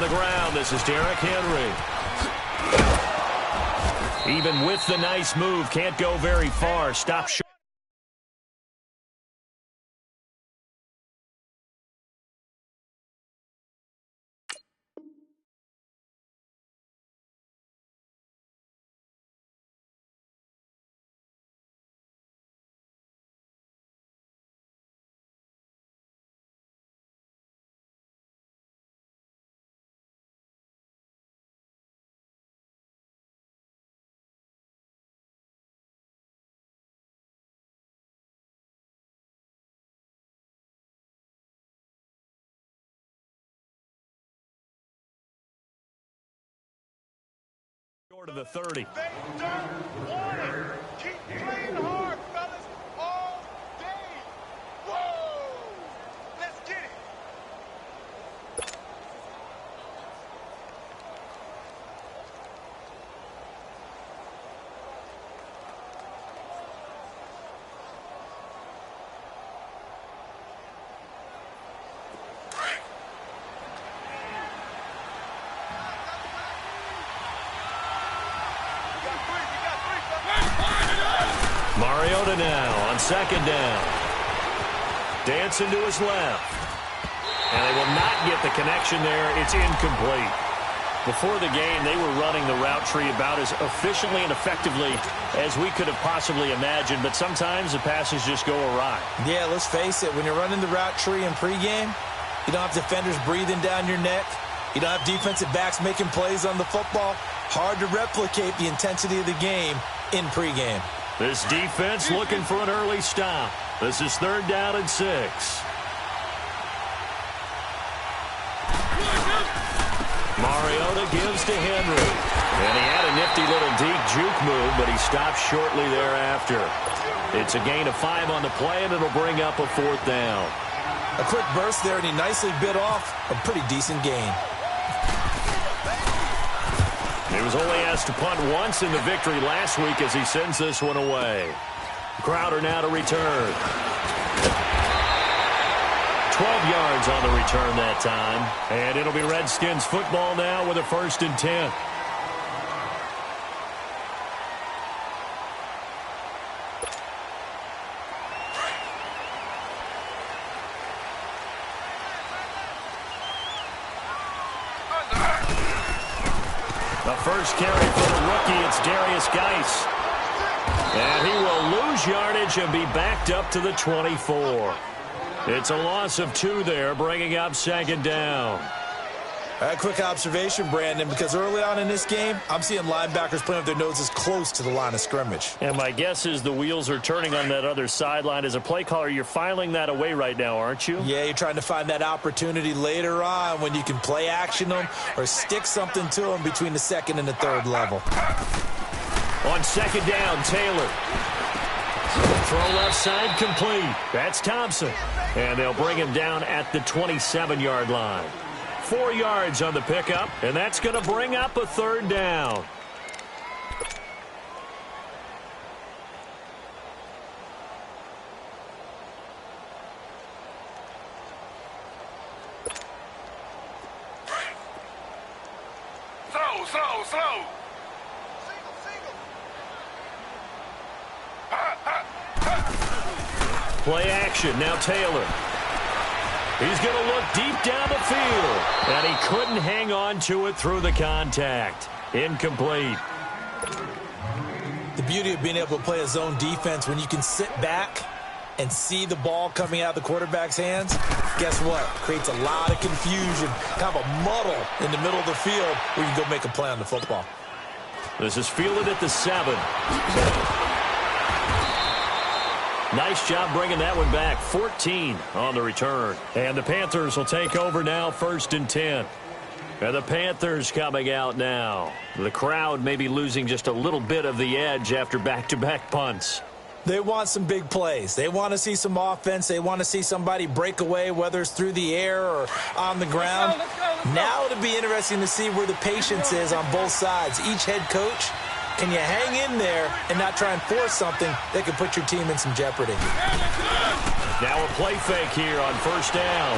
the ground. This is Derrick Henry. Even with the nice move, can't go very far. Stop short. Short of the 30. They don't want it. Keep playing hard, fellas, all day. Whoa! Let's get it. Mariota now on second down. Dancing to his left. And they will not get the connection there. It's incomplete. Before the game, they were running the route tree about as efficiently and effectively as we could have possibly imagined. But sometimes the passes just go awry. Yeah, let's face it. When you're running the route tree in pregame, you don't have defenders breathing down your neck. You don't have defensive backs making plays on the football. Hard to replicate the intensity of the game in pregame. This defense looking for an early stop. This is 3rd down and 6. Mariota gives to Henry. And he had a nifty little deep juke move, but he stopped shortly thereafter. It's a gain of 5 on the play, and it'll bring up a 4th down. A quick burst there, and he nicely bit off a pretty decent gain. He was only asked to punt once in the victory last week as he sends this one away. Crowder now to return. 12 yards on the return that time. And it'll be Redskins football now with a 1st and 10. The first carry for the rookie, it's Darius Geis. And he will lose yardage and be backed up to the 24. It's a loss of 2 there, bringing up 2nd down. A quick observation, Brandon, because early on in this game, I'm seeing linebackers playing with their noses close to the line of scrimmage. And my guess is the wheels are turning on that other sideline. As a play caller, you're filing that away right now, aren't you? Yeah, you're trying to find that opportunity later on when you can play action them or stick something to them between the 2nd and the 3rd level. On 2nd down, Taylor. Throw left side complete. That's Thompson. And they'll bring him down at the 27-yard line. 4 yards on the pickup, and that's going to bring up a 3rd down. Throw. Play action, now Taylor. He's going to look deep down the field, and he couldn't hang on to it through the contact. Incomplete. The beauty of being able to play a zone defense when you can sit back and see the ball coming out of the quarterback's hands, guess what? Creates a lot of confusion, kind of a muddle in the middle of the field where you can go make a play on the football. This is fielded at the 7. Nice job bringing that one back. 14 on the return. And the Panthers will take over now, 1st and 10. And the Panthers coming out now. The crowd may be losing just a little bit of the edge after back-to-back punts. They want some big plays. They want to see some offense. They want to see somebody break away, whether it's through the air or on the ground. Now it'll be interesting to see where the patience is on both sides. Each head coach, can you hang in there and not try and force something that could put your team in some jeopardy? Now a play fake here on 1st down.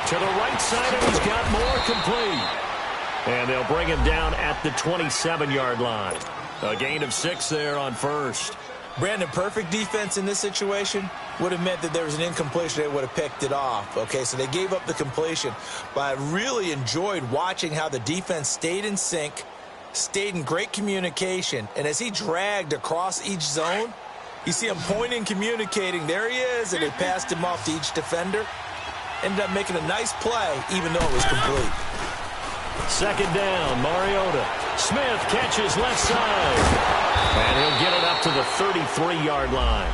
To the right side, and he's got more complete. And they'll bring him down at the 27-yard line. A gain of 6 there on first. Brandon, perfect defense in this situation would have meant that there was an incompletion. They would have picked it off. Okay, so they gave up the completion. But I really enjoyed watching how the defense stayed in sync, stayed in great communication. And as he dragged across each zone, you see him pointing, communicating. There he is, and they passed him off to each defender. Ended up making a nice play, even though it was complete. Second down, Mariota. Smith catches left side. And he'll get it up to the 33-yard line.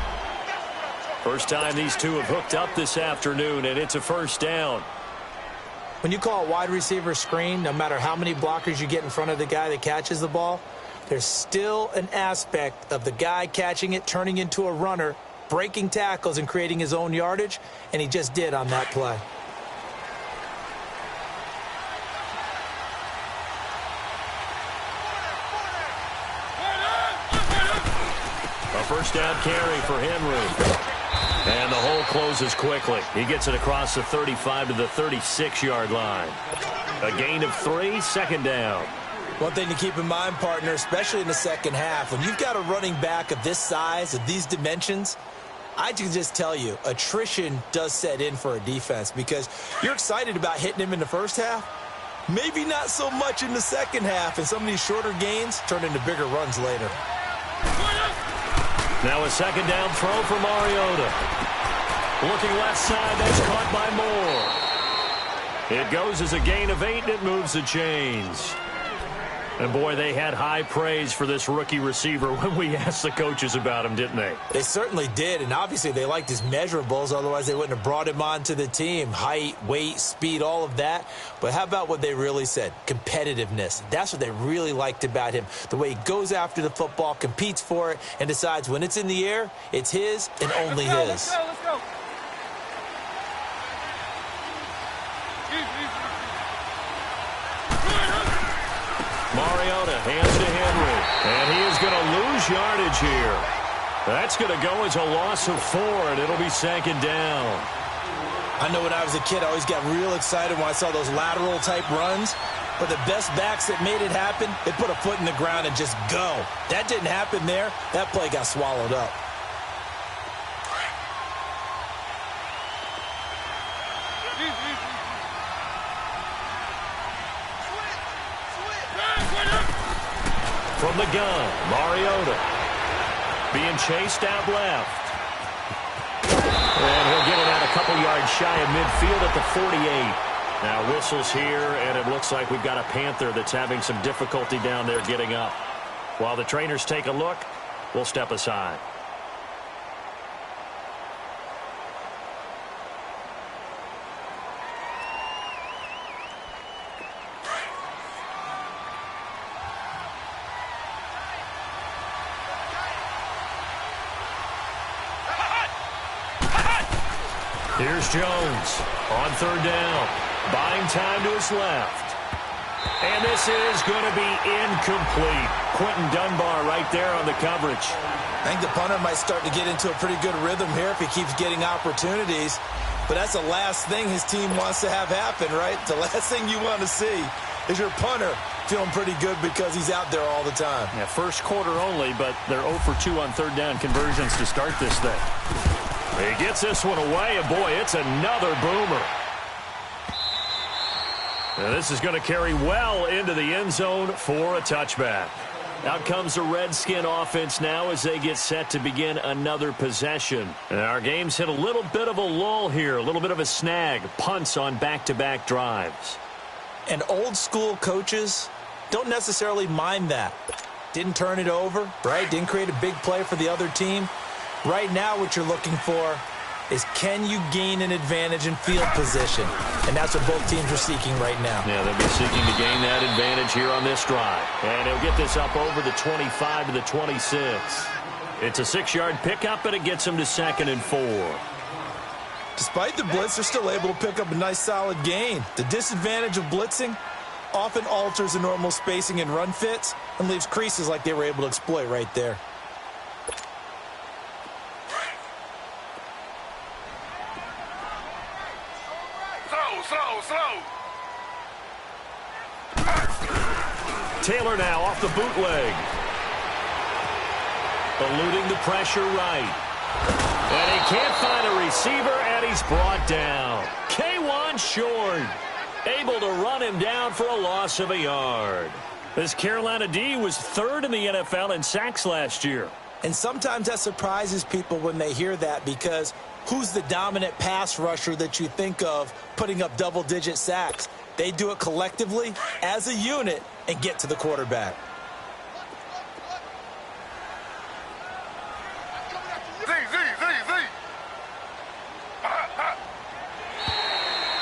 First time these two have hooked up this afternoon, and it's a first down. When you call a wide receiver screen, no matter how many blockers you get in front of the guy that catches the ball, there's still an aspect of the guy catching it, turning into a runner, breaking tackles and creating his own yardage, and he just did on that play. A first down carry for Henry. And the hole closes quickly. He gets it across the 35 to the 36-yard line. A gain of 3, second down. One thing to keep in mind, partner, especially in the second half, when you've got a running back of this size, of these dimensions, I can just tell you, attrition does set in for a defense because you're excited about hitting him in the first half. Maybe not so much in the second half, and some of these shorter gains turn into bigger runs later. Now a second down throw for Mariota. Looking left side, that's caught by Moore. It goes as a gain of 8, and it moves the chains. And, boy, they had high praise for this rookie receiver when we asked the coaches about him, didn't they? They certainly did, and obviously they liked his measurables. Otherwise, they wouldn't have brought him onto the team. Height, weight, speed, all of that. But how about what they really said? Competitiveness. That's what they really liked about him. The way he goes after the football, competes for it, and decides when it's in the air, it's his and only his. Let's go. Mariota hands to Henry, and he is going to lose yardage here. That's going to go as a loss of 4, and it'll be second down. I know when I was a kid, I always got real excited when I saw those lateral-type runs. But the best backs that made it happen, they put a foot in the ground and just go. That didn't happen there. That play got swallowed up. From the gun, Mariota being chased out left. And he'll get it out a couple yards shy of midfield at the 48. Now whistles here, and it looks like we've got a Panther that's having some difficulty down there getting up. While the trainers take a look, we'll step aside. Here's Jones on third down, buying time to his left. And this is going to be incomplete. Quentin Dunbar right there on the coverage. I think the punter might start to get into a pretty good rhythm here if he keeps getting opportunities. But that's the last thing his team wants to have happen, right? The last thing you want to see is your punter feeling pretty good because he's out there all the time. Yeah, first quarter only, but they're 0 for 2 on third down conversions to start this thing. He gets this one away, and boy, it's another boomer. Now this is going to carry well into the end zone for a touchback. Out comes the Redskin offense now as they get set to begin another possession. And our game's hit a little bit of a lull here, a little bit of a snag. Punts on back-to-back drives. And old-school coaches don't necessarily mind that. Didn't turn it over, right? Didn't create a big play for the other team. Right now what you're looking for is can you gain an advantage in field position? And that's what both teams are seeking right now. Yeah, they'll be seeking to gain that advantage here on this drive. And he'll get this up over the 25 to the 26. It's a 6-yard pickup, and it gets him to 2nd and 4. Despite the blitz, they're still able to pick up a nice solid gain. The disadvantage of blitzing often alters the normal spacing and run fits and leaves creases like they were able to exploit right there. Slow. Taylor now off the bootleg. Eluding the pressure right. And he can't find a receiver, and he's brought down. K1 short. Able to run him down for a loss of a yard. This Carolina D was third in the NFL in sacks last year. And sometimes that surprises people when they hear that, because who's the dominant pass rusher that you think of putting up double-digit sacks? They do it collectively as a unit and get to the quarterback.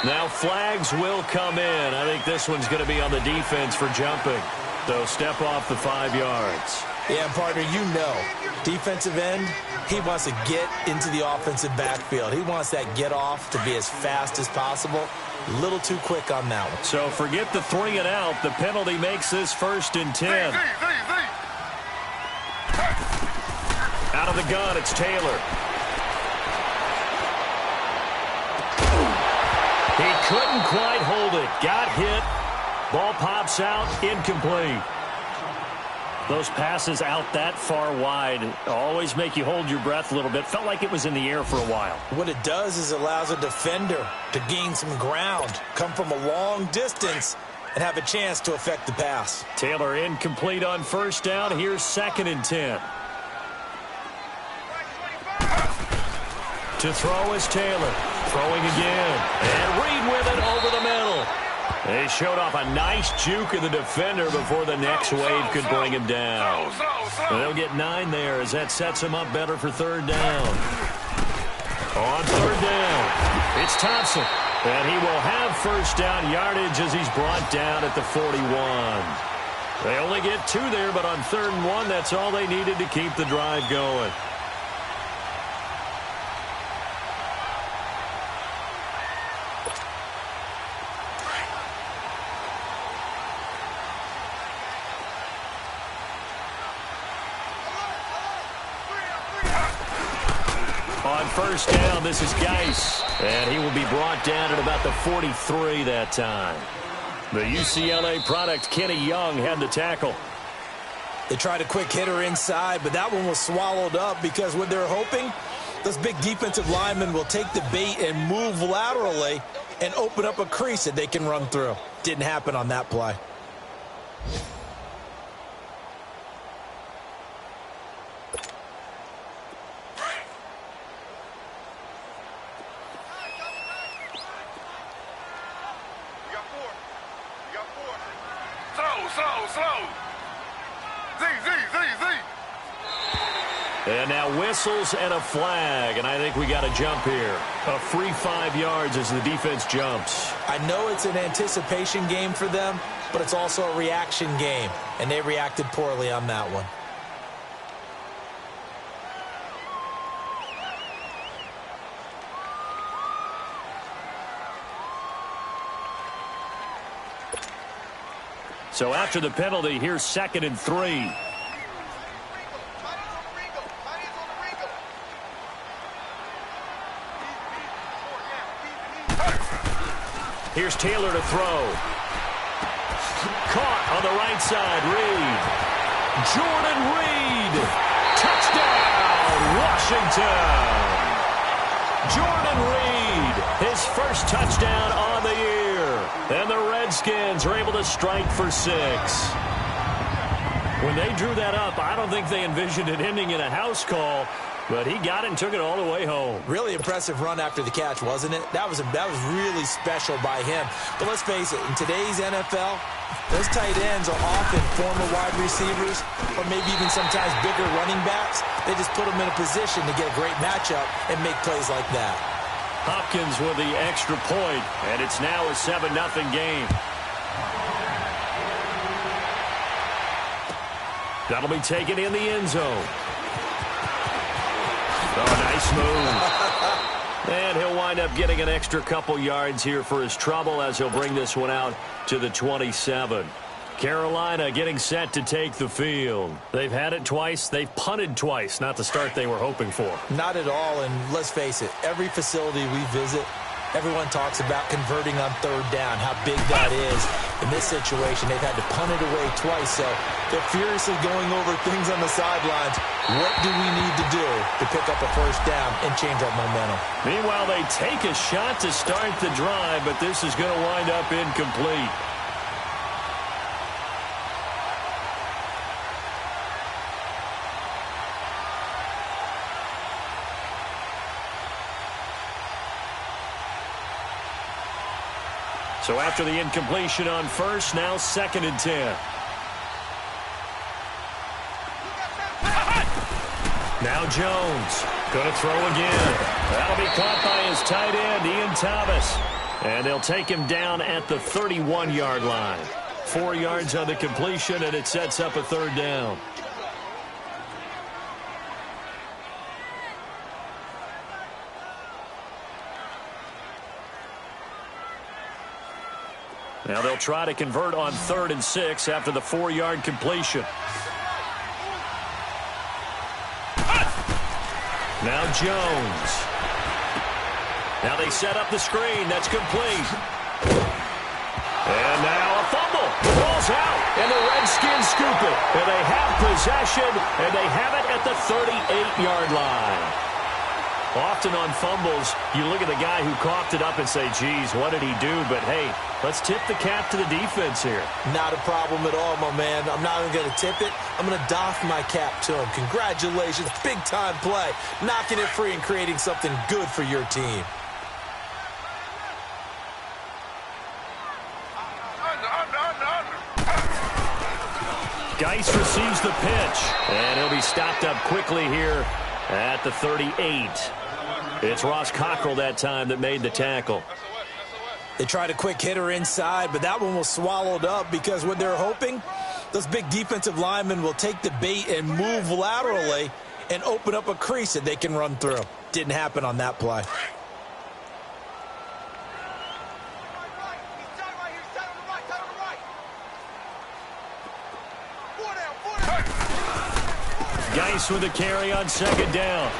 Now flags will come in. I think this one's going to be on the defense for jumping. So step off the 5 yards. Yeah, partner, you know, defensive end, he wants to get into the offensive backfield. He wants that get off to be as fast as possible. A little too quick on that one. So forget the 3 and out. The penalty makes this 1st and 10. Out of the gun, it's Taylor. He couldn't quite hold it. Got hit. Ball pops out. Incomplete. Those passes out that far wide always make you hold your breath a little bit. Felt like it was in the air for a while. What it does is it allows a defender to gain some ground, come from a long distance, and have a chance to affect the pass. Taylor incomplete on 1st down. Here's 2nd and 10. To throw is Taylor. Throwing again. And Reed with it over the middle. They showed off a nice juke of the defender before the next wave could bring him down. And they'll get 9 there as that sets him up better for 3rd down. On 3rd down, it's Thompson. And he will have 1st down yardage as he's brought down at the 41. They only get 2 there, but on 3rd and 1, that's all they needed to keep the drive going. On 1st down, this is Geis, and he will be brought down at about the 43 that time. The UCLA product, Kenny Young, had the tackle. They tried a quick hitter inside, but that one was swallowed up because what they're hoping, those big defensive linemen will take the bait and move laterally and open up a crease that they can run through. Didn't happen on that play. And now whistles and a flag, and I think we got a jump here. A free 5 yards as the defense jumps. I know it's an anticipation game for them, but it's also a reaction game, and they reacted poorly on that one. So after the penalty, here's 2nd and 3. Here's Taylor to throw. Caught on the right side, Reed. Jordan Reed. Touchdown, Washington. Jordan Reed, his 1st touchdown on the year. And the Redskins are able to strike for 6. When they drew that up, I don't think they envisioned it ending in a house call. But he got it and took it all the way home. Really impressive run after the catch, wasn't it? That was really special by him. But let's face it, in today's NFL, those tight ends are often former wide receivers or maybe even sometimes bigger running backs. They just put them in a position to get a great matchup and make plays like that. Hopkins with the extra point, and it's now a 7-0 game. That'll be taken in the end zone. Oh, nice move. And he'll wind up getting an extra couple yards here for his trouble as he'll bring this one out to the 27. Carolina getting set to take the field. They've had it twice. They've punted twice. Not the start they were hoping for. Not at all, and let's face it, every facility we visit, Everyone talks about converting on third down, how big that is. In this situation, they've had to punt it away twice, so they're furiously going over things on the sidelines. What do we need to do to pick up a first down and change our momentum? Meanwhile, they take a shot to start the drive, but this is going to wind up incomplete. So after the incompletion on first, now 2nd and 10. Now Jones going to throw again. That'll be caught by his tight end, Ian Thomas. And they'll take him down at the 31-yard line. 4 yards on the completion, and it sets up a third down. Now they'll try to convert on 3rd and 6 after the 4-yard completion. Now Jones. Now they set up the screen. That's complete. And now a fumble. The ball's out. And the Redskins scoop it. And they have possession. And they have it at the 38-yard line. Often on fumbles, you look at the guy who coughed it up and say, geez, what did he do? But, hey, let's tip the cap to the defense here. Not a problem at all, my man. I'm not even going to tip it. I'm going to doff my cap to him. Congratulations. Big-time play. Knocking it free and creating something good for your team. Geis receives the pitch. And he'll be stopped up quickly here at the 38. It's Ross Cockrell that time that made the tackle. They tried a quick hitter inside, but that one was swallowed up because what they're hoping, those big defensive linemen will take the bait and move laterally and open up a crease that they can run through. Didn't happen on that play. Geis with the carry on 2nd down.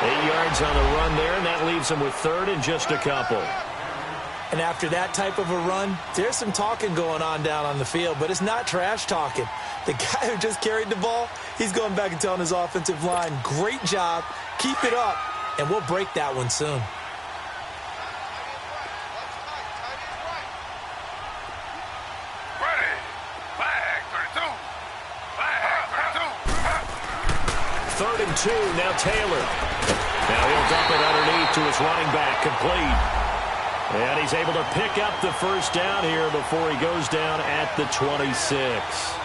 8 yards on the run there, and that leaves them with 3rd and just a couple. And after that type of a run, there's some talking going on down on the field, but it's not trash talking. The guy who just carried the ball, he's going back and telling his offensive line, great job, keep it up, and we'll break that one soon. Third and 2, now Taylor. Now he'll dump it underneath to his running back, complete. And he's able to pick up the first down here before he goes down at the 26.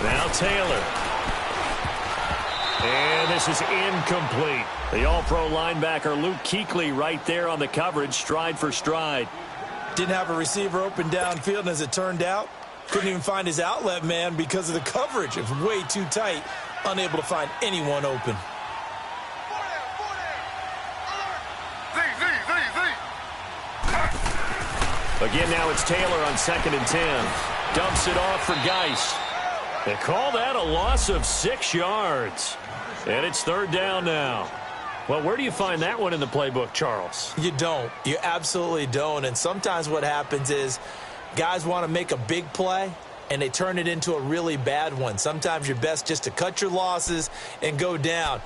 Now Taylor. And this is incomplete. The all-pro linebacker Luke Kuechly right there on the coverage, stride for stride. Didn't have a receiver open downfield, and as it turned out, couldn't even find his outlet man because of the coverage. It was way too tight, unable to find anyone open. Again, now it's Taylor on 2nd and 10. Dumps it off for Geis. They call that a loss of 6 yards. And it's 3rd down now. Well, where do you find that one in the playbook, Charles? You don't. You absolutely don't. And sometimes what happens is guys want to make a big play, and they turn it into a really bad one. Sometimes you're best just to cut your losses and go down.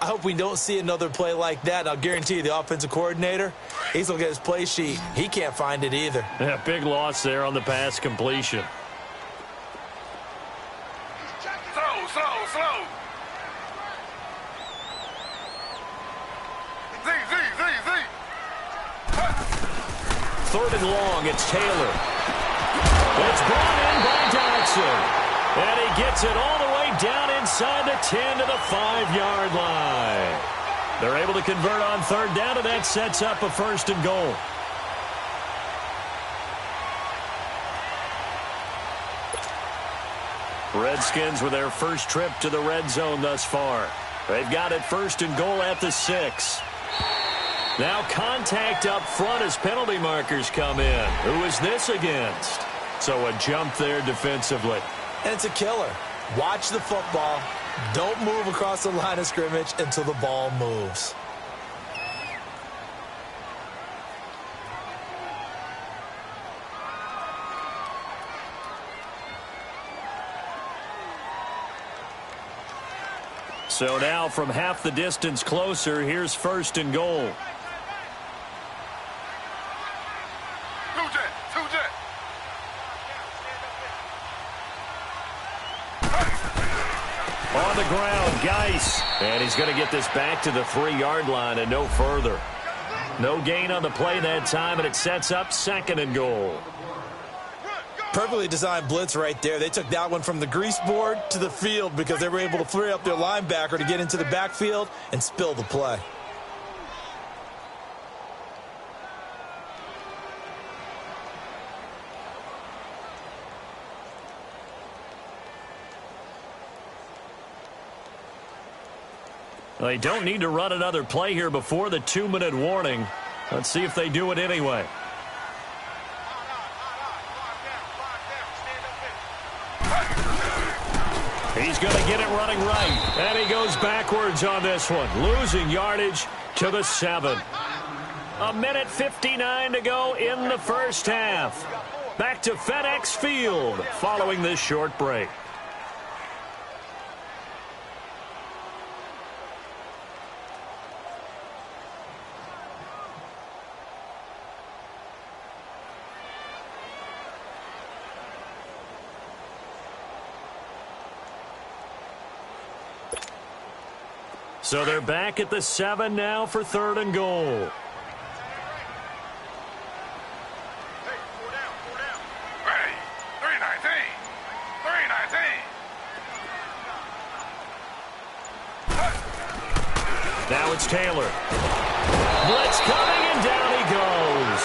I hope we don't see another play like that. I'll guarantee you the offensive coordinator, he's looking at his play sheet. He can't find it either. Yeah, big loss there on the pass completion. Slow. Third and long, it's Taylor. It's brought in by Dodson. And he gets it all the way way down inside the 10 to the 5-yard line. They're able to convert on third down, and that sets up a first and goal. Redskins with their first trip to the red zone thus far. They've got it first and goal at the 6. Now contact up front as penalty markers come in. Who is this against? So a jump there defensively. And it's a killer. Watch the football. Don't move across the line of scrimmage until the ball moves. So now from half the distance closer, here's first and goal. On the ground, Geis. And he's going to get this back to the 3-yard line and no further. No gain on the play that time, and it sets up second and goal. Perfectly designed blitz right there. They took that one from the grease board to the field because they were able to free up their linebacker to get into the backfield and spill the play. They don't need to run another play here before the 2-minute warning. Let's see if they do it anyway. He's going to get it running right. And he goes backwards on this one, losing yardage to the 7. 1:59 to go in the first half. Back to FedEx Field following this short break. So they're back at the 7 now for third and goal. Hey, 4 down, 4 down. Ready. 319. 319. Now it's Taylor. Blitz coming, and down he goes.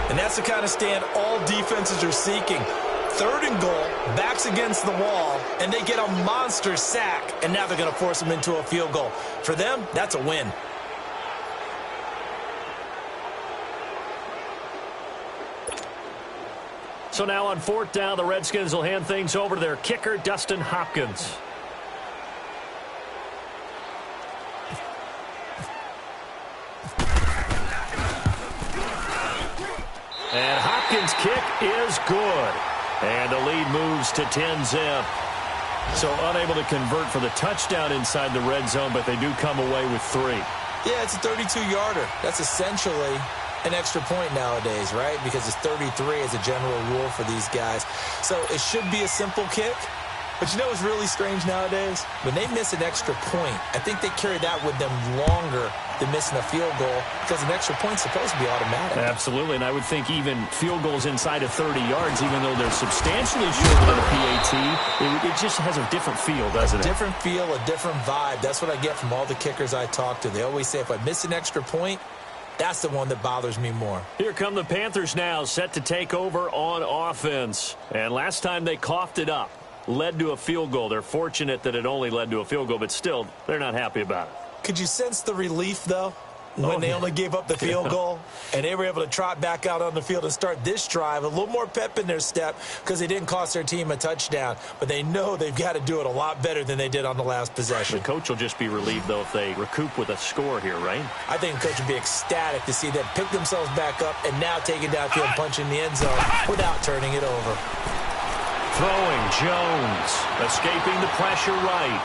And that's the kind of stand all defenses are seeking. Third and goal, backs against the wall, and they get a monster sack, and now they're going to force them into a field goal. For them, that's a win. So now on fourth down, the Redskins will hand things over to their kicker, Dustin Hopkins. And Hopkins' kick is good. And the lead moves to 10-zip. So unable to convert for the touchdown inside the red zone, but they do come away with 3. Yeah, it's a 32-yarder. That's essentially an extra point nowadays, right? Because it's 33 as a general rule for these guys. So it should be a simple kick. But you know what's really strange nowadays? When they miss an extra point, I think they carry that with them longer than missing a field goal because an extra point's supposed to be automatic. Absolutely, and I would think even field goals inside of 30 yards, even though they're substantially shorter than a PAT, it just has a different feel, doesn't it? A different feel, a different vibe. That's what I get from all the kickers I talk to. They always say if I miss an extra point, that's the one that bothers me more. Here come the Panthers now, set to take over on offense. And last time they coughed it up, led to a field goal. They're fortunate that it only led to a field goal, but still, they're not happy about it. Could you sense the relief, though, when they only gave up the field goal and they were able to trot back out on the field and start this drive? A little more pep in their step because they didn't cost their team a touchdown, but they know they've got to do it a lot better than they did on the last possession. The coach will just be relieved, though, if they recoup with a score here, right? I think the coach would be ecstatic to see them pick themselves back up and now take it downfield and punch in the end zone without turning it over. Throwing, Jones, escaping the pressure right.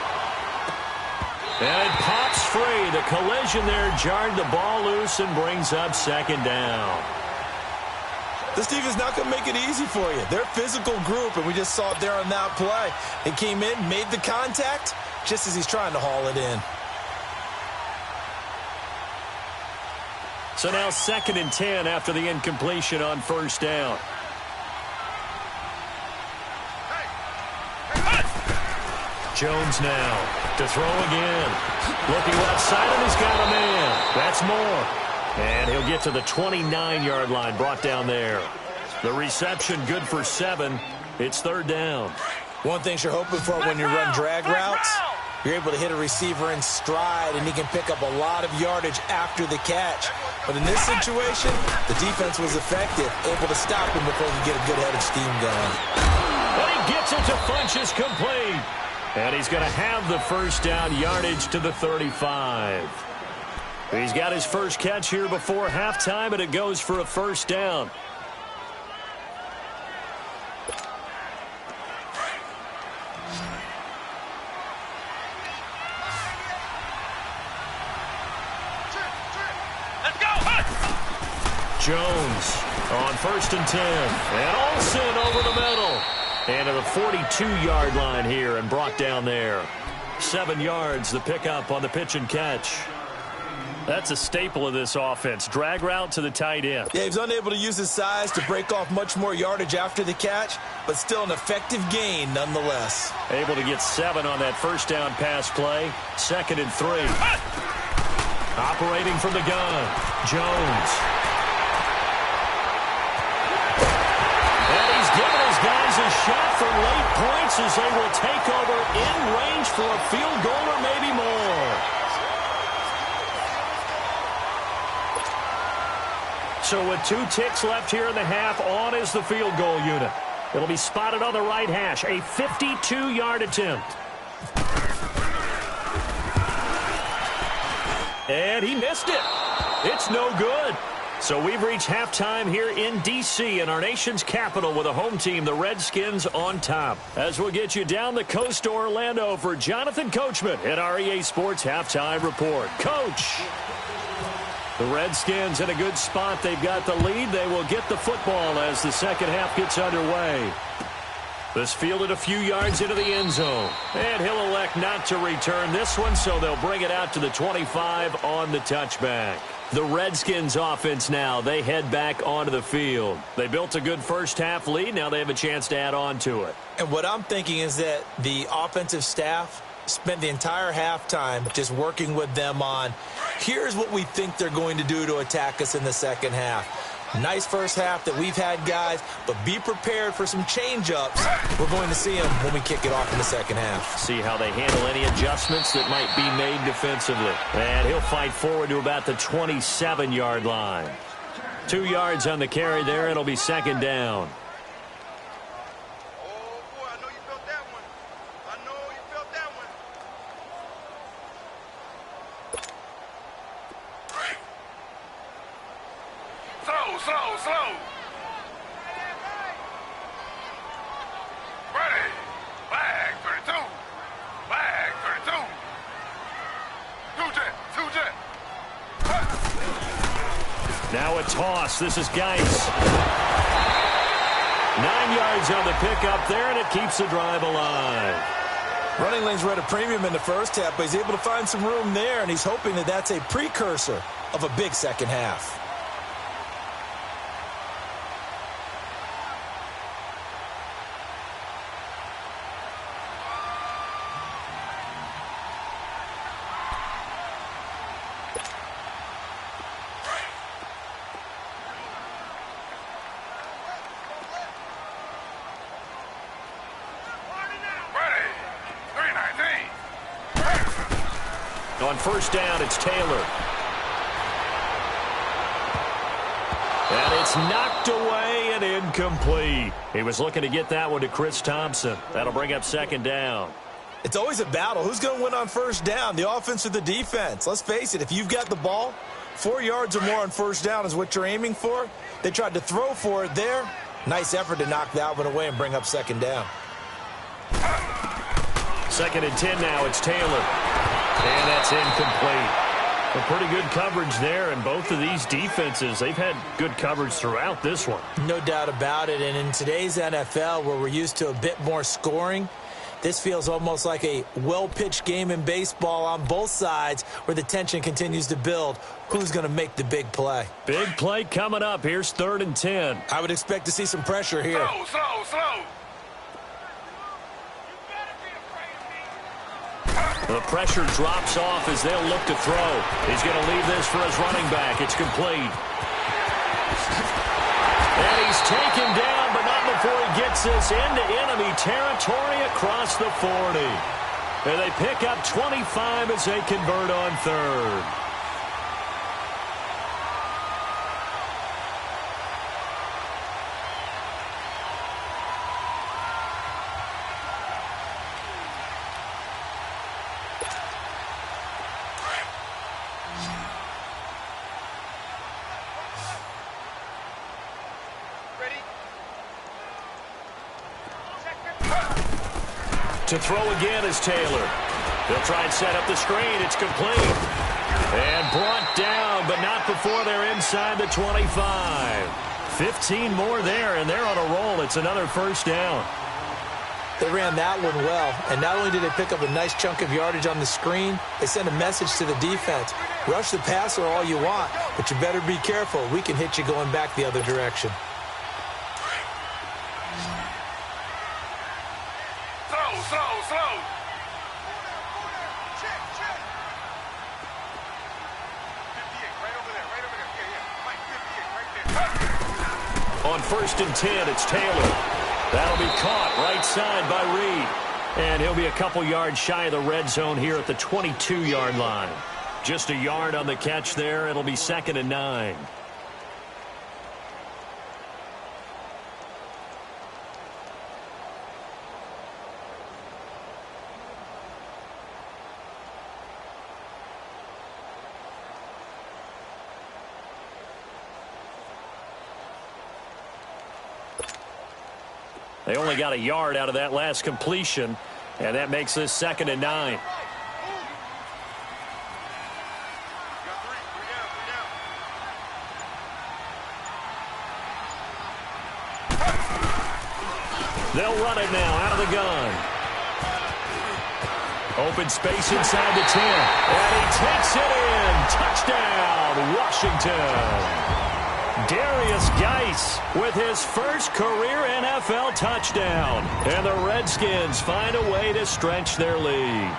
And it pops free. The collision there jarred the ball loose and brings up second down. This team is not going to make it easy for you. They're a physical group, and we just saw it there on that play. They came in, made the contact, just as he's trying to haul it in. So now 2nd and 10 after the incompletion on first down. Jones now to throw again. Looking left side, and he's got a man. That's more. And he'll get to the 29-yard line, brought down there. The reception good for 7. It's third down. One thing you're hoping for when you run drag routes, you're able to hit a receiver in stride, and he can pick up a lot of yardage after the catch. But in this situation, the defense was effective, able to stop him before he could get a good head of steam going. And he gets it to Funchess, complete. And he's going to have the first down, yardage to the 35. He's got his first catch here before halftime, and it goes for a first down. Jones on 1st and 10. And Olsen over the middle. And to the 42-yard line here and brought down there. 7 yards, the pickup on the pitch and catch. That's a staple of this offense. Drag route to the tight end. Yeah, he's unable to use his size to break off much more yardage after the catch, but still an effective gain nonetheless. Able to get 7 on that first down pass play. 2nd and 3. Operating from the gun. Jones. Giving his guys a shot for late points as they will take over in range for a field goal or maybe more. So with 2 ticks left here in the half, on is the field goal unit. It'll be spotted on the right hash, a 52-yard attempt. And he missed it. It's no good. So we've reached halftime here in D.C. in our nation's capital with a home team, the Redskins, on top. As we'll get you down the coast to Orlando for Jonathan Coachman at our EA Sports Halftime Report. Coach! The Redskins in a good spot. They've got the lead. They will get the football as the second half gets underway. This fielded a few yards into the end zone. And he'll elect not to return this one, so they'll bring it out to the 25 on the touchback. The Redskins offense now, they head back onto the field. They built a good first half lead. Now they have a chance to add on to it. And what I'm thinking is that the offensive staff spent the entire halftime just working with them on, here's what we think they're going to do to attack us in the second half. Nice first half that we've had, guys, but be prepared for some change-ups. We're going to see them when we kick it off in the second half. See how they handle any adjustments that might be made defensively. And he'll fight forward to about the 27-yard line. 2 yards on the carry there. It'll be second down. Oh, boy, I know you felt that one. I know you felt that one. Slow. Ready. Flag 32. Flag 32. 2 jet. Now a toss. This is Geis. 9 yards on the pickup there, and it keeps the drive alive. Running lanes were at a premium in the first half, but he's able to find some room there, and he's hoping that that's a precursor of a big second half. On first down, it's Taylor. And it's knocked away and incomplete. He was looking to get that one to Chris Thompson. That'll bring up second down. It's always a battle. Who's going to win on first down, the offense or the defense? Let's face it, if you've got the ball, 4 yards or more on first down is what you're aiming for. They tried to throw for it there. Nice effort to knock that one away and bring up second down. 2nd and 10 now. It's Taylor. And that's incomplete. A pretty good coverage there, and both of these defenses, they've had good coverage throughout this one. No doubt about it, and in today's NFL, where we're used to a bit more scoring, this feels almost like a well-pitched game in baseball on both sides where the tension continues to build. Who's going to make the big play? Big play coming up. Here's 3rd and 10. I would expect to see some pressure here. Slow. The pressure drops off as they'll look to throw. He's going to leave this for his running back. It's complete. And he's taken down, but not before he gets this into enemy territory across the 40. And they pick up 25 as they convert on third. To throw again is Taylor. They'll try and set up the screen. It's complete. And brought down, but not before they're inside the 25. 15 more there, and they're on a roll. It's another first down. They ran that one well, and not only did they pick up a nice chunk of yardage on the screen, they sent a message to the defense. Rush the passer all you want, but you better be careful. We can hit you going back the other direction. Slow. Check. 58, right over there. Yeah. Mike, 58, right there. On 1st and 10, it's Taylor. That'll be caught right side by Reed. And he'll be a couple yards shy of the red zone here at the 22-yard line. Just a yard on the catch there. It'll be 2nd and 9. They only got a yard out of that last completion, and that makes this 2nd and 9. They'll run it now out of the gun. Open space inside the 10. And he takes it in. Touchdown, Washington. Darius Geis with his first career NFL touchdown. And the Redskins find a way to stretch their lead.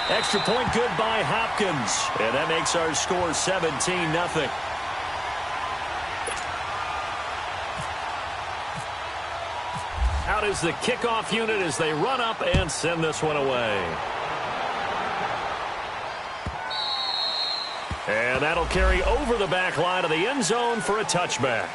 Extra point good by Hopkins. And that makes our score 17-0. Out is the kickoff unit as they run up and send this one away. And that'll carry over the back line of the end zone for a touchback.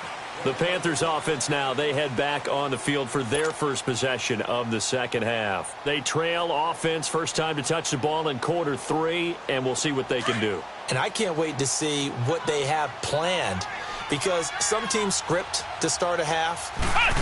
The Panthers offense now, they head back on the field for their first possession of the second half. They trail offense, first time to touch the ball in quarter 3, and we'll see what they can do. And I can't wait to see what they have planned, because some teams script to start a half.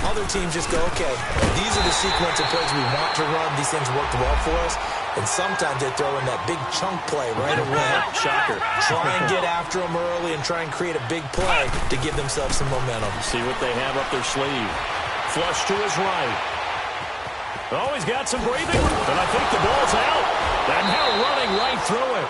Other teams just go, okay, these are the sequence of plays we want to run. These things worked well for us. And sometimes they throw in that big chunk play right away. Shocker. Try and get after them early and try and create a big play to give themselves some momentum. See what they have up their sleeve. Flush to his right. Oh, he's got some breathing. And I think the ball's out. And now running right through it.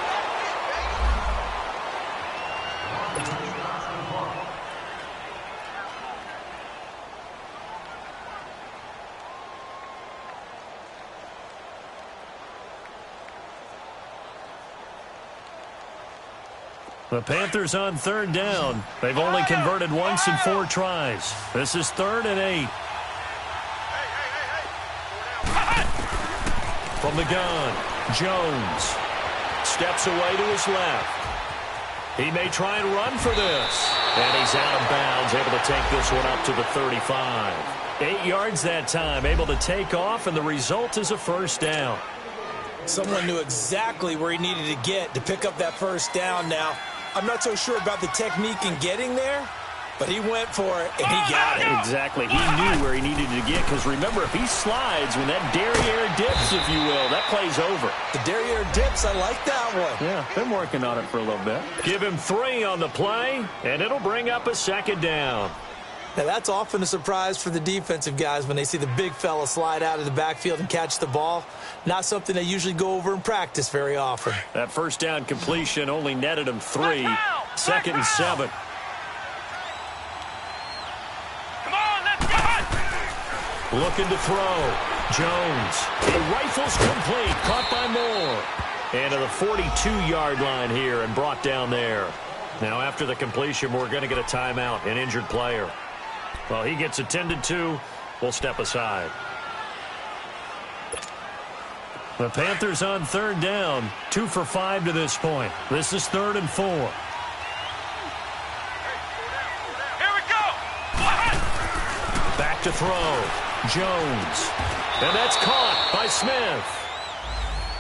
The Panthers on 3rd down. They've only converted once in 4 tries. This is 3rd and 8. From the gun, Jones steps away to his left. He may try and run for this. And he's out of bounds, able to take this one up to the 35. 8 yards that time, able to take off, and the result is a first down. Someone knew exactly where he needed to get to pick up that first down now. I'm not so sure about the technique in getting there, but he went for it, and he got it. Exactly. He knew where he needed to get, because remember, if he slides, when that derriere dips, if you will, that play's over. The derriere dips, I like that one. Yeah, been working on it for a little bit. Give him 3 on the play, and it'll bring up a 2nd down. Now, that's often a surprise for the defensive guys when they see the big fella slide out of the backfield and catch the ball. Not something they usually go over in practice very often. That first down completion only netted him 3. 2nd and 7. Come on, let's go! Looking to throw. Jones. He rifles complete. Caught by Moore. And to the 42-yard line here and brought down there. Now after the completion, we're going to get a timeout, an injured player. Well, he gets attended to. We'll step aside. The Panthers on third down. 2 for 5 to this point. This is 3rd and 4. Here we go. Back to throw. Jones. And that's caught by Smith.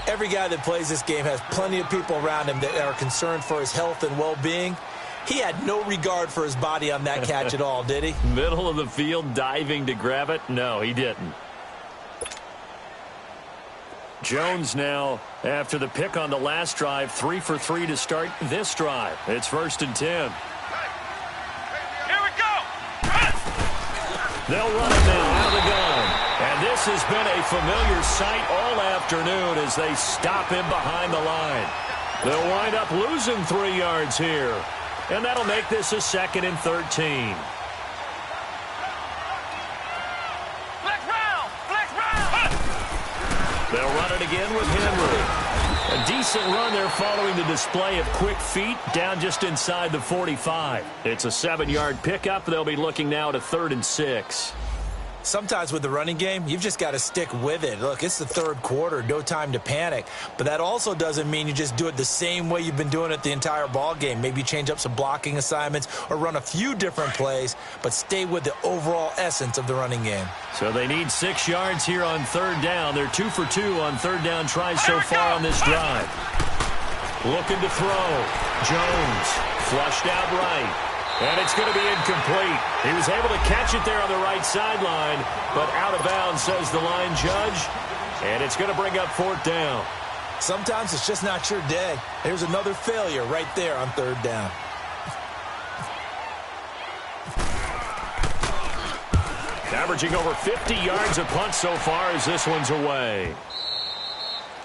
Every guy that plays this game has plenty of people around him that are concerned for his health and well-being. He had no regard for his body on that catch at all, did he? Middle of the field, diving to grab it? No, he didn't. Jones now, after the pick on the last drive, 3 for 3 to start this drive. It's 1st and 10. Here we go. They'll run it now out of the gun. And this has been a familiar sight all afternoon as they stop him behind the line. They'll wind up losing 3 yards here. And that'll make this a 2nd and 13. They'll run it again with Henry. A decent run there following the display of quick feet down just inside the 45. It's a 7-yard pickup. They'll be looking now to 3rd and 6. Sometimes with the running game, you've just got to stick with it. Look, it's the 3rd quarter, no time to panic. But that also doesn't mean you just do it the same way you've been doing it the entire ball game. Maybe change up some blocking assignments or run a few different plays, but stay with the overall essence of the running game. So they need 6 yards here on 3rd down. They're 2 for 2 on 3rd down tries so far on this drive. Looking to throw. Jones flushed out right. And it's going to be incomplete. He was able to catch it there on the right sideline, but out of bounds, says the line judge. And it's going to bring up 4th down. Sometimes it's just not your day. There's another failure right there on 3rd down. Averaging over 50 yards a punt so far as this one's away.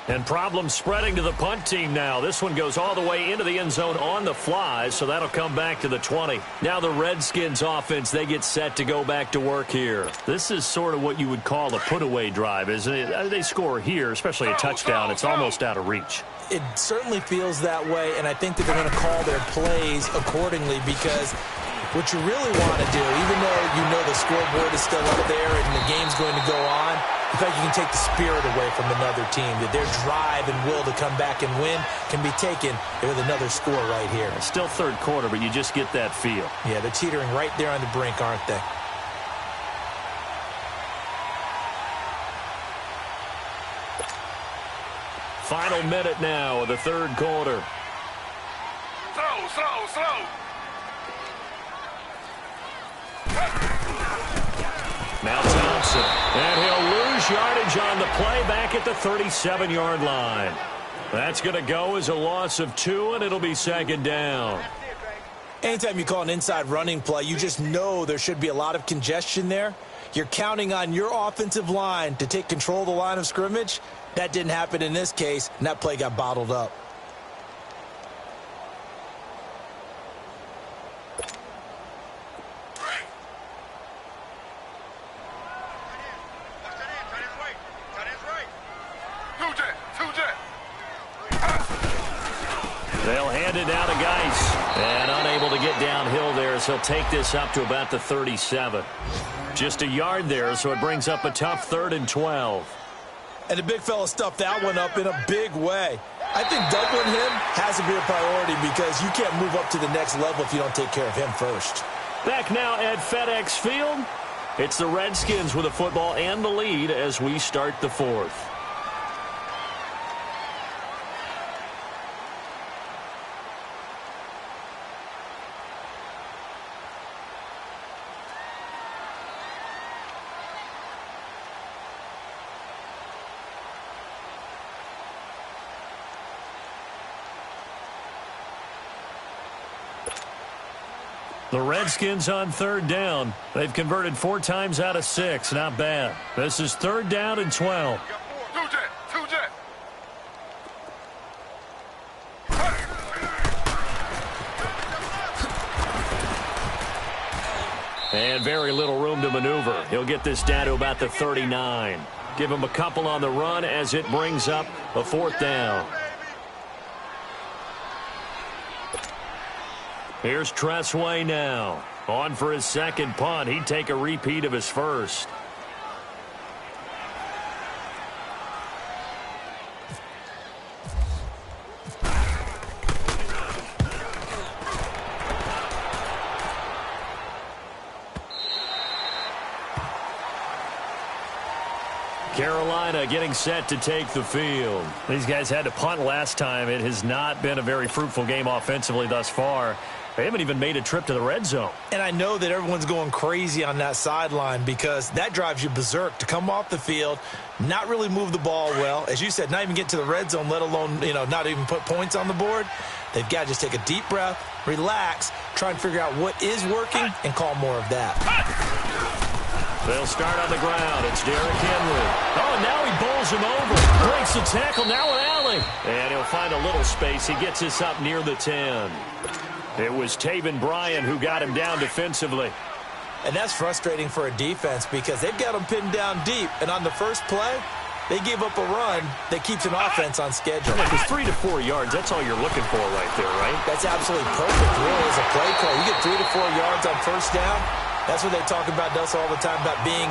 And problems spreading to the punt team now. This one goes all the way into the end zone on the fly, so that'll come back to the 20. Now the Redskins offense, they get set to go back to work here. This is sort of what you would call a put-away drive, isn't it? They score here, especially a touchdown. It's almost out of reach. It certainly feels that way, and I think that they're going to call their plays accordingly because what you really want to do, even though you know the scoreboard is still up there and the game's going to go on, in fact, you can take the spirit away from another team, that their drive and will to come back and win can be taken with another score right here. It's still 3rd quarter, but you just get that feel. Yeah, they're teetering right there on the brink, aren't they? Final minute now of the 3rd quarter. Slow. Now Thompson, and he'll lose yardage on the play back at the 37-yard line. That's going to go as a loss of 2, and it'll be 2nd down. Anytime you call an inside running play, you just know there should be a lot of congestion there. You're counting on your offensive line to take control of the line of scrimmage. That didn't happen in this case, and that play got bottled up. They'll hand it down to Geis. And unable to get downhill there, so he'll take this up to about the 37. Just a yard there, so it brings up a tough 3rd and 12. And the big fella stuffed that one up in a big way. I think doubling him has to be a priority because you can't move up to the next level if you don't take care of him first. Back now at FedEx Field. It's the Redskins with the football and the lead as we start the 4th. The Redskins on 3rd down. They've converted 4 times out of 6. Not bad. This is 3rd down and 12. Two jet. And very little room to maneuver. He'll get this down to about the 39. Give him a couple on the run as it brings up a 4th down. Here's Tressway now. On for his second punt. He'd take a repeat of his first. Carolina getting set to take the field. These guys had to punt last time. It has not been a very fruitful game offensively thus far. They haven't even made a trip to the red zone. And I know that everyone's going crazy on that sideline because that drives you berserk to come off the field, not really move the ball well. As you said, not even get to the red zone, let alone, not even put points on the board. They've got to just take a deep breath, relax, try and figure out what is working, and call more of that. They'll start on the ground. It's Derrick Henry. Oh, now he bowls him over. Breaks the tackle. Now an alley. And he'll find a little space. He gets this up near the 10. It was Taven Bryan who got him down defensively. And that's frustrating for a defense because they've got him pinned down deep. And on the first play, they gave up a run that keeps an offense on schedule. Look, it's 3 to 4 yards. That's all you're looking for right there, right? That's absolutely perfect, really, as a play call. You get 3 to 4 yards on first down. That's what they talk about us all the time, about being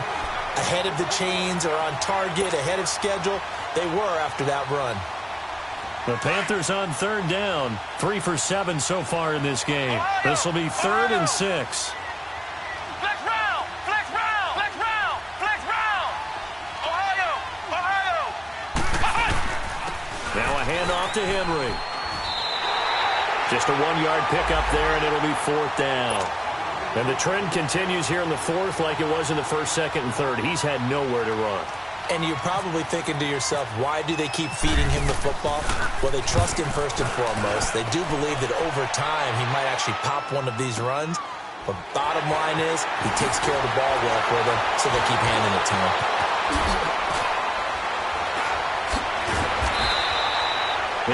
ahead of the chains or on target, ahead of schedule. They were after that run. The Panthers on 3rd down. 3 for 7 so far in this game. This will be 3rd and 6. Flex round! Flex round! Flex round! Flex round! Ohio! Ohio! Now a handoff to Henry. Just a 1-yard pickup there, and it'll be 4th down. And the trend continues here in the 4th like it was in the 1st, 2nd, and 3rd. He's had nowhere to run. And you're probably thinking to yourself, why do they keep feeding him the football? Well, they trust him first and foremost. They do believe that over time he might actually pop one of these runs. But bottom line is he takes care of the ball well for them, so they keep handing it to him.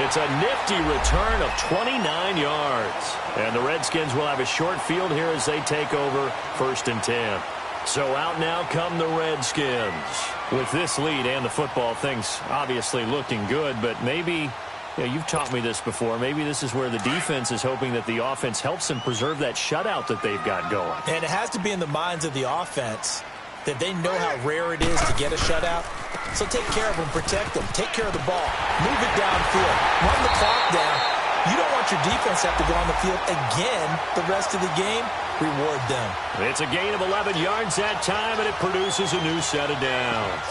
It's a nifty return of 29 yards. And the Redskins will have a short field here as they take over 1st and 10. So out now come the Redskins. With this lead and the football, things obviously looking good, but maybe, you've taught me this before, maybe this is where the defense is hoping that the offense helps them preserve that shutout that they've got going. And it has to be in the minds of the offense that they know how rare it is to get a shutout. So take care of them, protect them, take care of the ball, move it downfield, run the clock down. You don't want your defense to have to go on the field again the rest of the game. Reward them. It's a gain of 11 yards that time, and it produces a new set of downs.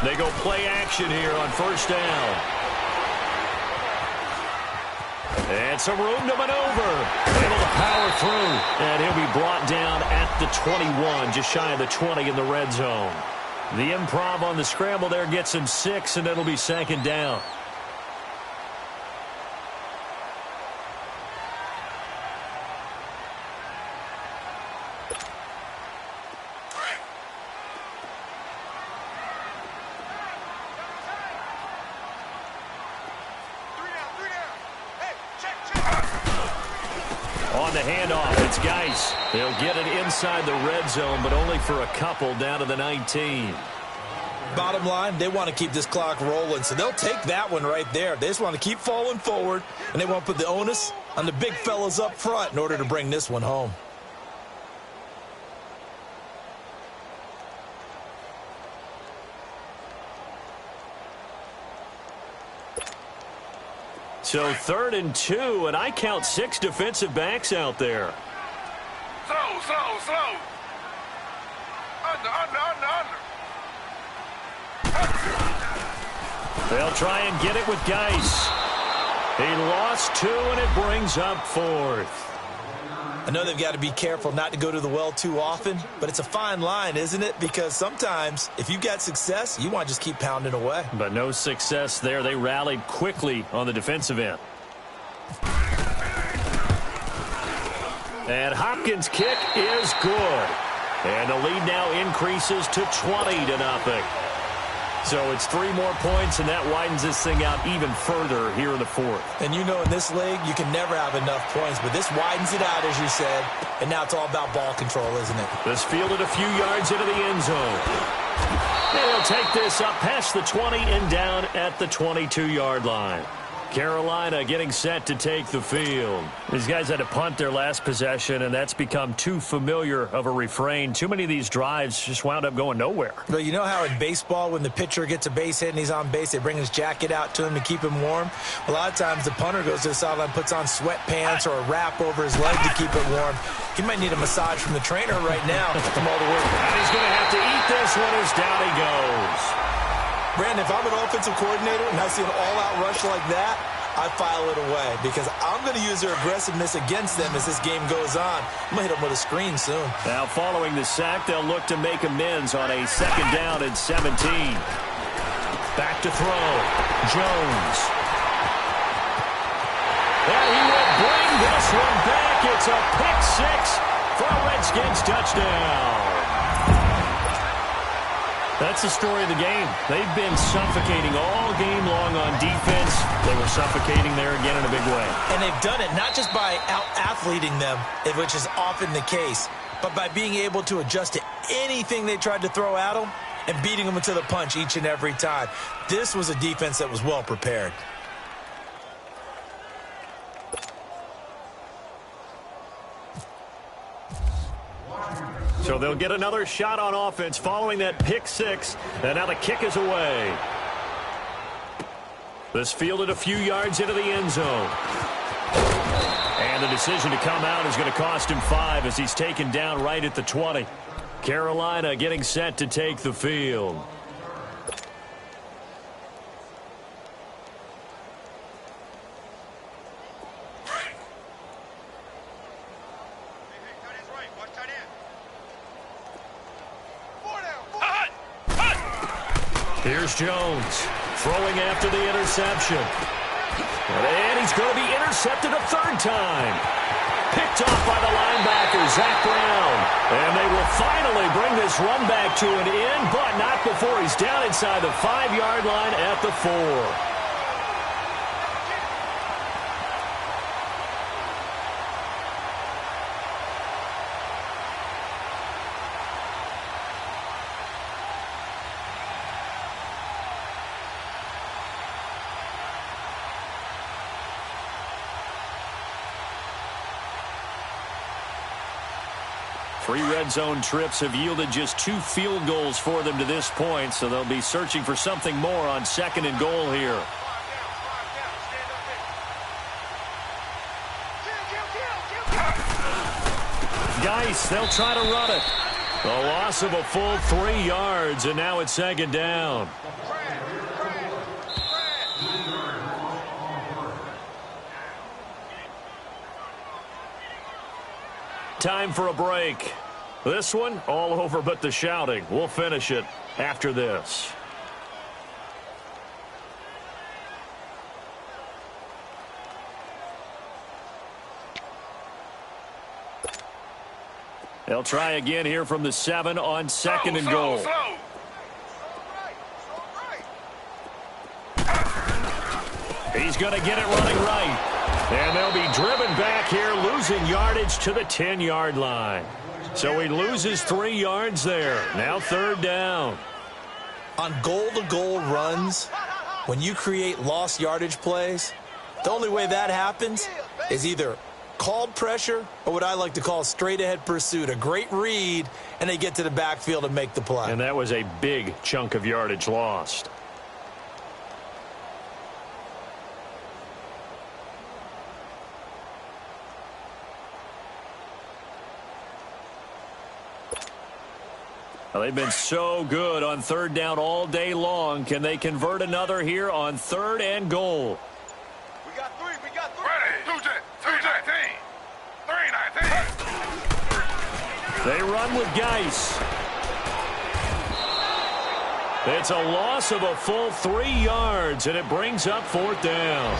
They go play action here on 1st down. And some room to maneuver. Able to power through. And he'll be brought down at the 21, just shy of the 20 in the red zone. The improv on the scramble there gets him 6, and it'll be 2nd down. On the handoff, it's Geis. They'll get it inside the red zone, but only for a couple down to the 19. Bottom line, they want to keep this clock rolling, so they'll take that one right there. They just want to keep falling forward, and they want to put the onus on the big fellas up front in order to bring this one home. So 3rd and 2, and I count 6 defensive backs out there. Slow. Under. They'll try and get it with Geis. He lost 2, and it brings up 4th. I know they've got to be careful not to go to the well too often, but it's a fine line, isn't it? Because sometimes if you've got success, you want to just keep pounding away. But no success there. They rallied quickly on the defensive end. And Hopkins' kick is good. And the lead now increases to 20-0. So it's 3 more points, and that widens this thing out even further here in the fourth. And you know in this league, you can never have enough points, but this widens it out, as you said, and now it's all about ball control, isn't it? This fielded a few yards into the end zone. And he'll take this up past the 20 and down at the 22-yard line. Carolina getting set to take the field. These guys had to punt their last possession, and that's become too familiar of a refrain. Too many of these drives just wound up going nowhere. But you know how in baseball, when the pitcher gets a base hit and he's on base, they bring his jacket out to him to keep him warm? A lot of times the punter goes to the sideline, puts on sweatpants or a wrap over his leg to keep it warm. He might need a massage from the trainer right now from all the work. And he's going to have to eat this one as down he goes. Brandon, if I'm an offensive coordinator and I see an all-out rush like that, I file it away because I'm going to use their aggressiveness against them as this game goes on. I'm going to hit them with a screen soon. Now following the sack, they'll look to make amends on a 2nd down and 17. Back to throw. Jones. And he will bring this one back. It's a pick 6 for a Redskins touchdown. That's the story of the game. They've been suffocating all game long on defense. They were suffocating there again in a big way. And they've done it not just by out-athleting them, which is often the case, but by being able to adjust to anything they tried to throw at them and beating them to the punch each and every time. This was a defense that was well prepared. So they'll get another shot on offense following that pick 6. And now the kick is away. This fielded a few yards into the end zone. And the decision to come out is going to cost him 5 as he's taken down right at the 20. Carolina getting set to take the field. Here's Jones throwing after the interception. And he's going to be intercepted a 3rd time. Picked off by the linebacker, Zach Brown. And they will finally bring this run back to an end, but not before he's down inside the 5-yard line at the 4. Three red zone trips have yielded just 2 field goals for them to this point, so they'll be searching for something more on 2nd and goal here. Geis, they'll try to run it. A loss of a full 3 yards, and now it's 2nd down. Time for a break. This one, all over but the shouting. We'll finish it after this. They'll try again here from the 7 on 2nd and goal. He's going to get it running right. And they'll be driven back here, losing yardage to the 10-yard line. So he loses 3 yards there. Now 3rd down. On goal-to-goal runs, when you create lost yardage plays, the only way that happens is either called pressure or what I like to call straight-ahead pursuit. A great read, and they get to the backfield and make the play. And that was a big chunk of yardage lost. Well, they've been so good on 3rd down all day long. Can they convert another here on 3rd and goal? We got 3. Ready. 319. 319. They run with Geis. It's a loss of a full 3 yards, and it brings up 4th down.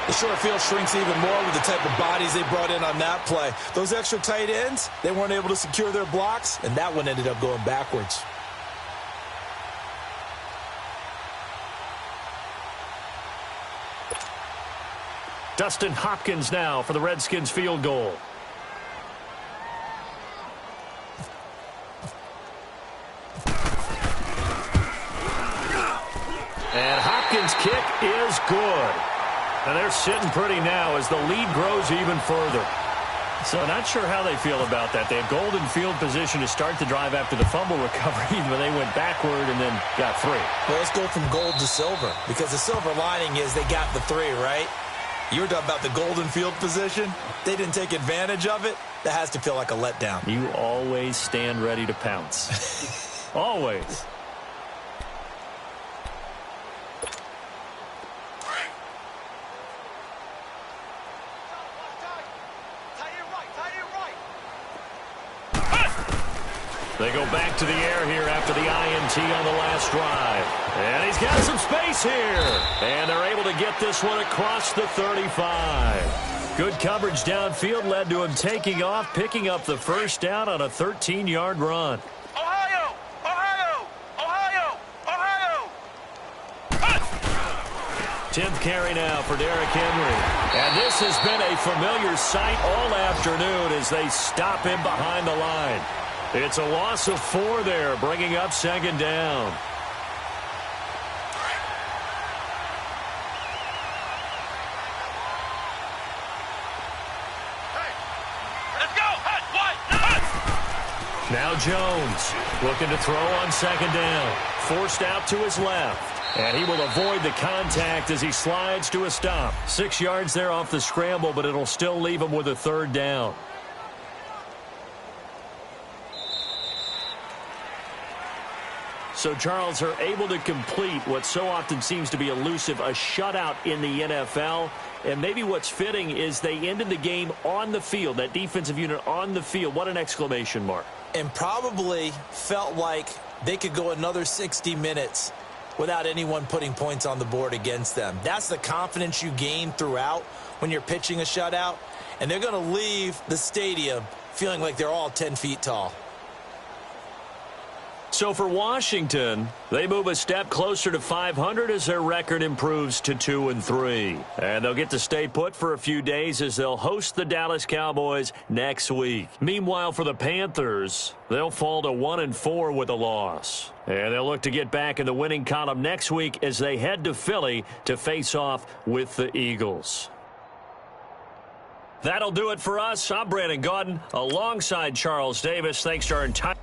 The short field shrinks even more with the type of bodies they brought in on that play. Those extra tight ends, they weren't able to secure their blocks, and that one ended up going backwards. Dustin Hopkins now for the Redskins field goal. And Hopkins' kick is good. And they're sitting pretty now as the lead grows even further. So not sure how they feel about that. They had golden field position to start the drive after the fumble recovery, but they went backward and then got 3. Well, let's go from gold to silver, because the silver lining is they got the 3, right? You were talking about the golden field position. They didn't take advantage of it. That has to feel like a letdown. You always stand ready to pounce. Always. They go back to the air here after the INT on the last drive. And he's got some space here. And they're able to get this one across the 35. Good coverage downfield led to him taking off, picking up the first down on a 13-yard run. Ohio! Ohio! Ohio! Ohio! 10th carry now for Derrick Henry. And this has been a familiar sight all afternoon as they stop him behind the line. It's a loss of 4 there, bringing up 2nd down. Hey, let's go! Hut, what? Hut! Now Jones looking to throw on 2nd down. Forced out to his left. And he will avoid the contact as he slides to a stop. 6 yards there off the scramble, but it'll still leave him with a 3rd down. So Charles are able to complete what so often seems to be elusive, a shutout in the NFL. And maybe what's fitting is they ended the game on the field, that defensive unit on the field. What an exclamation mark. And probably felt like they could go another 60 minutes without anyone putting points on the board against them. That's the confidence you gain throughout when you're pitching a shutout. And they're going to leave the stadium feeling like they're all 10 feet tall. So for Washington, they move a step closer to 500 as their record improves to 2-3. And they'll get to stay put for a few days as they'll host the Dallas Cowboys next week. Meanwhile, for the Panthers, they'll fall to 1-4 with a loss. And they'll look to get back in the winning column next week as they head to Philly to face off with the Eagles. That'll do it for us. I'm Brandon Gaudin alongside Charles Davis. Thanks to our entire